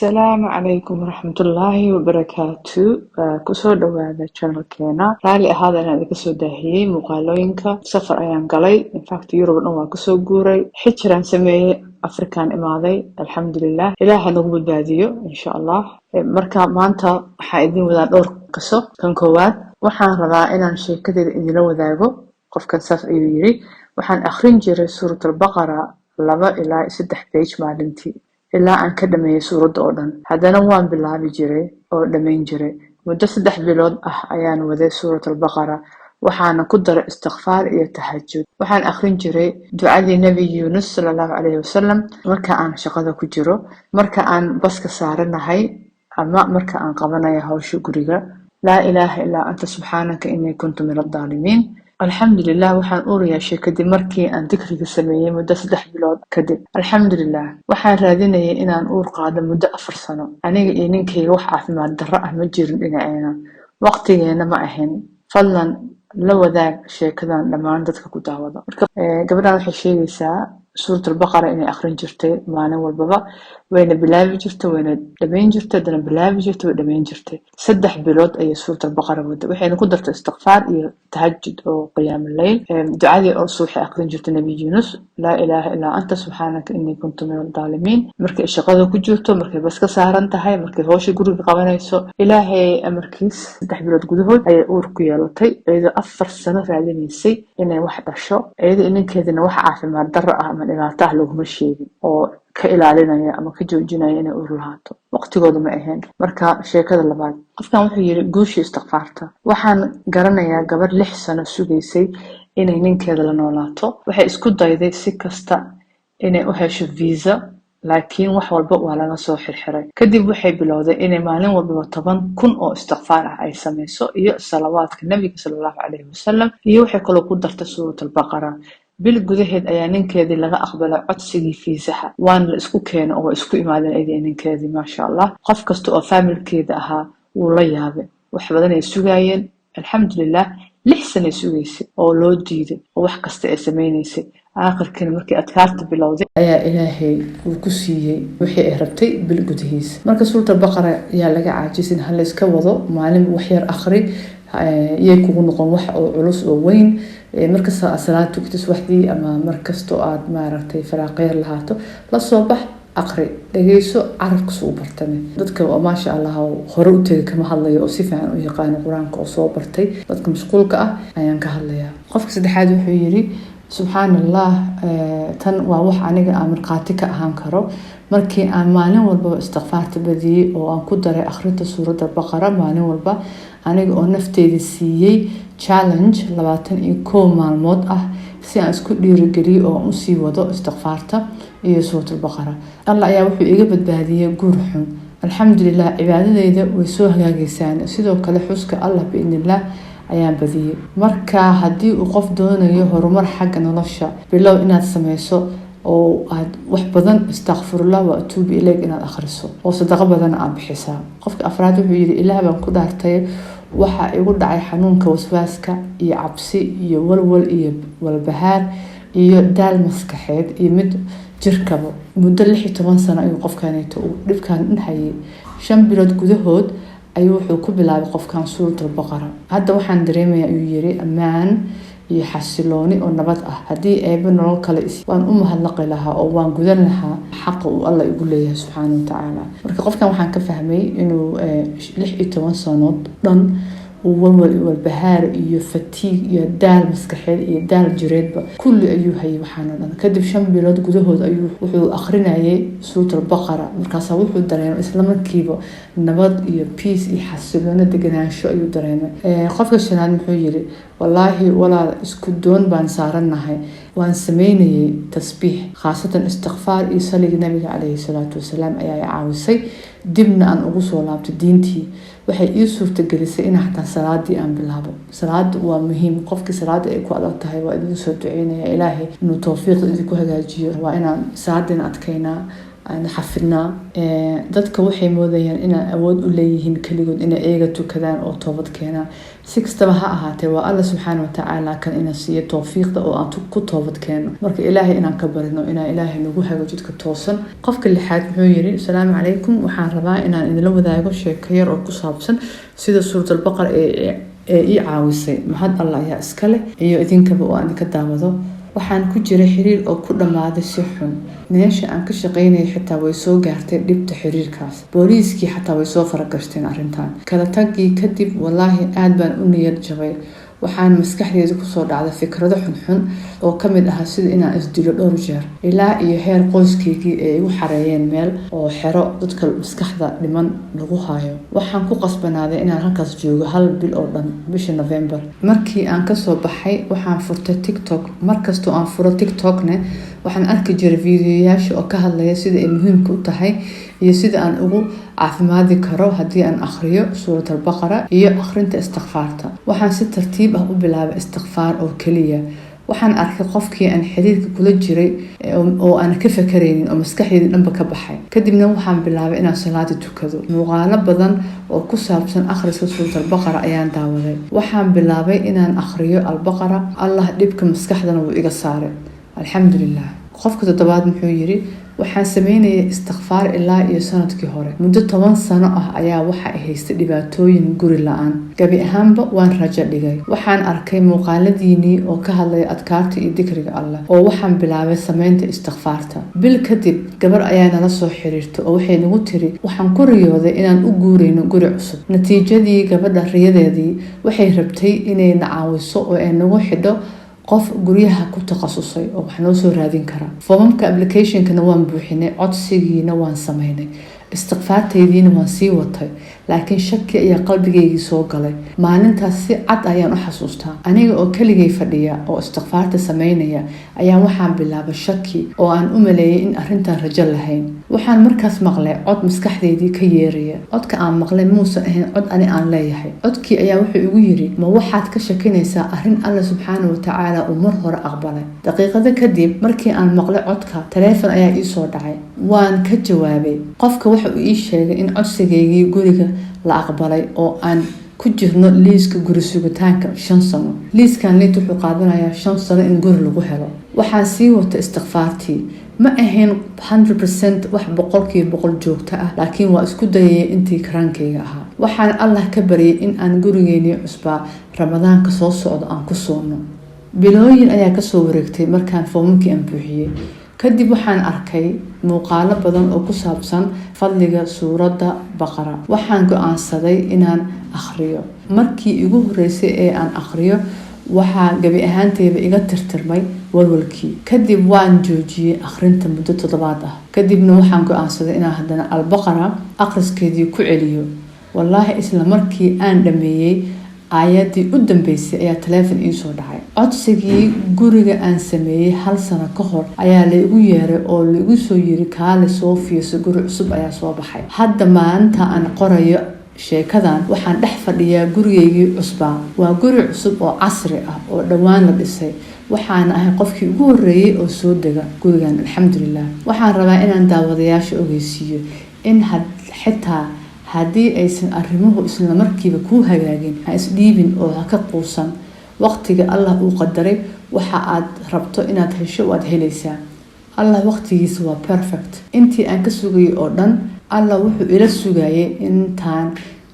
السلام عليكم ورحمة الله وبركاته كسو دوادا channel keena raali ahaadana idinka soo daahiyay muuqaalooyinka safar ayaan galay in fact Europe dhan waa kasoo guuray xijiraan sameeyay Afrikaan imaaday alxamdulillah ilaaha nagu badbaadiyo insha Allah marka maanta waxaa idin wadaa dhowr qiso kan koowaad waxaan rabaa inaan sheekadeeda idinla wadaago qofkan saas ayuu yiri waxaan akhrin jiray suuratul baqara 2 ilaa 3 page maalintii ilaa aan ka dhameeyay suurada oo dhan haddana waan bilaabi jiray oo dhameyn jiray muddo 3 bilood ah ayaan waday suuratul baqara waxaana ku daray istighfaar iyo tahajjud waxaan akhrin jiray ducadii nabi Yunus sallallahu alayhi wasallam marka aan shaqada ku jiro marka aan baska saaranahay ama marka aan qabanayo hawsha guriga la ilaha illa anta subhanaka inni kuntu minadh dhalimin alxamdulillah waxaan u riyaashay kadib markii aan dikriga sameeyay muddo 3 bilood kadib alxamdulillah waxaan raadinayay inaan uur qaado muddo 4 sano aniga iyo ninkayga wax caafimaad darro ah ma jirin dhinaceena waqtigeena ma ahayn fadlan la wadaag sheekadan dhammaan dadka ku daawada marka gabadhan waxay sheegaysaa suuratul baqara inay akhrin jirtay maalin walba wayna bilaabi jirtay wayna dhameyn jirtay dana bilaabi jirtay way dhameyn jirtay 3 bilood ayay suuratul baqara waday waxayna ku dartay istighfaar iyo tahajjud oo qiyaam al-layl ducadii oo suuxay akhrin jirtay nabi Yunus la ilaha illa anta subhanaka inni kuntu minadh dhalimin markay shaqada ku jirto markay baska saaran tahay markay hawsha guriga qabanayso ilaahay amarkiis 3 bilood gudahood ayay uur ku yeelatay iyadoo 4 sano raadinaysay inay wax dhasho iyadoo inankeedina wax caafimaad darro ah ama dhibaato ah laguma sheegin oo ka ilaalinaya ama ka joojinaya inay uur lahaato waqtigooda ma ahayn marka sheekada labaad qofkan wuxuu yiri guushi istighfaarta waxaan garanayaa gabar 6 sano sugaysay inay ninkeeda la noolaato waxay isku dayday si kasta inay u hesho visa laakiin wax walba waa laga soo xirxiray kadib waxay bilowday inay maalin walba 10,000 oo istighfaar ah ay sameeyso iyo salawaadka nabiga sallallahu alayhi wasallam iyo waxay kale ku dartay suuratul baqara bil gudaheed ayaa ninkeedii laga aqbalay codsigii fiisaha waan la isku keenay oo isku imaadeen ayay ninkeedii ma sha Allah qof kasta oo familkeeda ahaa uu la yaabay wax badan ay sugayeen alxamdulillah 6 sano sugaysay oo loo diiday oo wax kasta ay sameeynaysa aakhirkii markii adkaarta bilowday ayaa ilaahay uu ku siiyay wixii ay rabtay bil gudaheed marka suuratul baqara ayaa laga caajisin hal iska wado maalin wax yar akhri yey kugu noqon wax oo culus oo weyn marka salaad tugtis waxdii ama markasto aad maaragtay faraaqeer lahaato la soo bax aqri dhageyso carabka soo bartay dadka oo ma sha Allah hore u tagay kama hadlayo oo si fiican u yaqaan quraanka oo soo bartay dadka mashquulka ah ayaan ka hadlayaa qofka saddexaad wuxuu yiri subhanallah tan waa wax aniga aan marqaati ka ahaan karo markii aan maalin walba istighfaarta badiyay oo aan ku daray akhrinta suurada baqara maalin walba aniga oo nafteeda siiyay challenge 21 maalmood ah si aan isku dhiirigeliyo oo u sii wado istighfaarta iyo suuratul baqara Allah ayaa wuxuu iga badbaadiyay guur xun alxamdulillah cibaadadeyda way soo hagaagaysan sidoo kale xuska Allah biidnillah ayaan badiyay marka hadii uu qof doonayo horumar xagga nolosha bilow inaad sameyso oo aad wax badan astaghfirullah wa atuubu ilayk inaad akhriso oo sadaqa badan aad bixisaa qofka afraad wuxuu yiri ilaahay baan ku dhaartay waxa igu dhacay xanuunka waswaaska iyo cabsi iyo walwal iyo walbahaar iyo daal maskaxeed iyo mid jirkaba muddo 16 sano ayuu qofkaanayto uu dhibkaan hayay 5 bilood gudahood ayuu wuxuu ku bilaabay qofkan suuratul baqara hadda waxaan dareemayaa inuu yiri amaan iyo xasilooni oo nabad ah hadii ayba nolol kale waan u mahadnaqi lahaa oo waan gudan lahaa xaq uu Allah igu leeyahay subhanahu wa ta'ala marka qofkan waxaan ka fahmay inuu 16 sano dhan walwal walbahaar iyo fatiig iyo daal maskaxeed iyo daal jireedba kulli ayuu hayay waxaana dhan kadib 5 bilood gudahood ayuu wuxuu akhrinayay suuratul baqara markaas wuxuu dareemay isla markiiba nabad iyo peace iyo xasilooni deganaansho ayuu dareemay qofka shanaad wuxuu yiri wallahi wala isku doon baan saaranahay waan sameynayay tasbiix khaasatan istighfaar iyo saliga nabiga alayhi salatu wasalaam ayaa caawisay dibna aan ugu soo laabtay diintii waxay ii suurta gelisay in xataa salaadii aan bilaabo salaad waa muhiim qofkii salaada ay ku adag tahay waa idin soo duceynaya ilaahay inuu tawfiiq idinku hagaajiyo waa inaan salaadina adkeynaa aan xafidnaa dadka waxay moodayaan inay awood u leeyihiin kaligood inay eega tukadaan oo toobad keenaan si kastaba ha ahaatee waa Allah subxaanahu wa tacaala kan ina siiyo tawfiiqda oo aan ku toobad keeno marka ilaahay inaan ka barino inaan ilaahay nagu hago jidka toosan qofka lixaad wuxuu yiri assalaamu calaykum waxaan rabaa inaan idinla wadaago sheeko yar oo ku saabsan sida suuratul baqara ee ii caawisay mahad Allah ayaa iska leh iyo idinkaba oo aan ka daawado waxaan ku jiray xiriir oo ku dhamaaday si xun meesha aan ka shaqeynay xitaa way soo gaartay dhibta xiriirkaas booliiskii xitaa way soo faragasteen arrintan kala tagii kadib wallahi aad baan u niyad jabay waxaan maskaxdayda ku soo dhacday fikrado xunxun oo kamid ah sida inaan isdilo dhowr jeer ilaa iyo heer qoyskaygii ay igu xareeyeen meel oo xero dadka maskaxda dhiman lagu hayo waxaan ku qasbanaaday inaan halkaas joogo 1 bil oo dhan bishii November markii aan ka soo baxay waxaan furtay TikTok markastoo aan furo TikTokne waxaan arki jiray fiidiyoyaasha oo ka hadlaya sida ay muhiimka u tahay iyo sida aan ugu caafimaadi karo haddii aan akhriyo suuratul baqara iyo akhrinta istighfaarta waxaan si tartiib ah u bilaabay istighfaar oo kaliya waxaan arkay qofkii aan xiriirka kula jiray oo aan ka fakareynin oo maskaxdayda dhanba ka baxay kadibna waxaan bilaabay inaan salaad tukado muuqaalo badan oo ku saabsan akhriska suuratul baqara ayaan daawaday waxaan bilaabay inaan akhriyo al-baqara Allah dhibka maskaxdana wuu iga saaray alxamdulillah qofka toddobaad muxuu yiri waxaan sameynayay istighfaar ilaa iyo sanadkii hore muddo 10 sano ah ayaa waxa ay haystay dhibaatooyin guri la'aan gabi ahaanba waan rajo dhigay waxaan arkay muuqaaladiinii oo ka hadlay adkaarta iyo dhikriga Allah oo waxaan bilaabay sameynta istighfaarta bil kadib gabar ayaa nala soo xiriirtay oo waxay nagu tiri waxaan ku riyooday inaan u guureyno guri cusub natiijadii gabadha riyadeedii waxay rabtay inay na caawiso oo ay nagu xidho qof guryaha ku takhasusay oo wax noo soo raadin kara foomamka application-kana waan buuxinay codsigiina waan sameynay istighfaartaydiina waan sii watay laakiin shaki ayaa qalbigayga soo galay maalintaas si cad ayaan u xasuustaa aniga oo kaligay fadhiya oo istighfaarta sameynaya ayaa waxaan bilaabay shaki oo aan u maleeyay in arrintan rajo lahayn waxaan markaas maqlay cod maskaxdaydii ka yeeraya codka aan maqlay muusan ahayn cod ani aan leeyahay codkii ayaa wuxuu igu yiri ma waxaad ka shakinaysaa arrin Allah subxaanahu wa tacaala uu mar hore aqbalay daqiiqado kadib markii aan maqlay codka telefoon ayaa ii soo dhacay waan ka jawaabay qofka waxa uu ii sheegay in codsigaygii guriga la aqbalay oo aan ku jirno liiska guri sugitaanka 5 sano liiskan wuxuu qaadanayaa 5 sano in guri lagu helo waxaan sii wata istighfaartii ma ahayn 100% wax 100% joogto ah laakiin waa isku dayay intii karaankayga ahaa waxaan Allah ka baryay in aan gurigeeni cusbaa Ramadaanka soo socdo aan ku soono bilooyin ayaa ka soo wareegtay markaan foomkii aan buuxiyay kadib waxaan arkay muuqaalo badan oo ku saabsan fadliga suurada baqara waxaan go'aansaday inaan akhriyo markii ugu horeysay ee aan akhriyo waxaa gabi ahaantayba iga tirtirmay walwalkii kadib waan joojiyay akhrinta muddo 7 ah kadibna waxaan go'aansaday inaan haddana al-baqara akhriskeedii ku celiyo wallahi isla markii aan dhameeyay aayadii u dambeysay ayaa telefoon ii soo dhacay codsigii guriga aan sameeyay 1 sano ka hor ayaa la igu yeeray oo la igu soo yiri kaale soo fiirso guri cusub ayaa soo baxay hadda maanta aan qorayo sheekadan waxaan dhex fadhiyaa gurigeygii cusbaa waa guri cusub oo casri ah oo dhawaan la dhisay waxaan ahay qofkii ugu horeeyay oo soo dega gurigan alxamdulillah waxaan rabaa inaan daawadayaasha ogeysiiyo in xitaa haddii aysan arrimuhu isla markiiba ku hagaagin ha isdhiibin oo ha ka quusan waqtiga Allah uu qadaray waxa aad rabto inaad hesho waad helaysaa Allah waqtigiisa waa perfect intii aan ka sugay oo dhan Allah wuxuu ila sugayay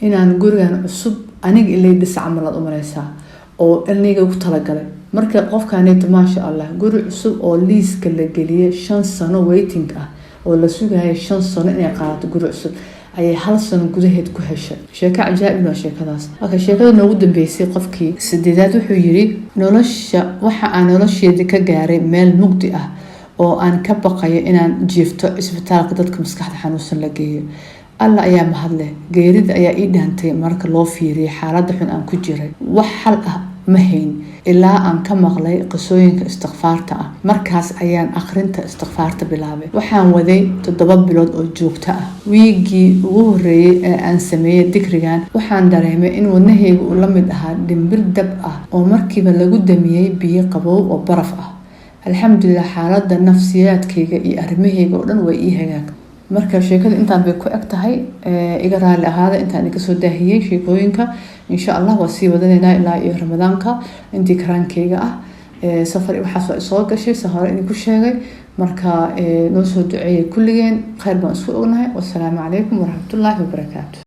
inaan gurigan cusub aniga ilay dhis camal u mareysaa oo aniga ku talagalay marka qofkaanayto maasha Allah guri cusub oo liiska la geliyay 5 sano waiting ah oo la sugayay 5 sano inay qaadato guri cusub ayay 1 sano gudaheed ku heshay sheeko cajaa'ib ah sheekadaas marka sheekada noogu dambeysay qofkii sideedaad wuxuu yiri nolosha waxa aan nolosheeda ka gaaray meel mugdi ah oo aan ka baqayo inaan jiifto isbitaalka dadka maskaxda xanuunsan la geeyo Allah ayaa mahadleh geerida ayaa ii dhaantay marka loo fiiriyay xaaladda xun aan ku jiray wax xal ah ma hayn ilaa aan ka maqlay qisooyinka istighfaarta ah markaas ayaan akhrinta istighfaarta bilaabay waxaan waday 7 bilood oo joogto ah wiigii ugu horeeyay ee aan sameeyay dhikrigan waxaan dareemay in wadnahaygu uu la mid ahaa dhimbir dab ah oo markiiba lagu damiyay biyo qabow oo baraf ah alxamdulillah xaaladda nafsiyaadkayga iyo arrimahayga oo dhan way ii hagaag marka sheekada intaan bay ku eg tahay iga raali ahaada intaan idinka soo daahiyey sheekooyinka insha allah waa sii wadanaynaa ilaa iyo ramadaanka intii karaankeyga ah safar waxaas waa soo gashay sa hore idinku sheegay marka noo soo duceeyay kulligeen khayr baan isku ognahay wassalaamu calaykum waraxmatullaahi wabarakaatu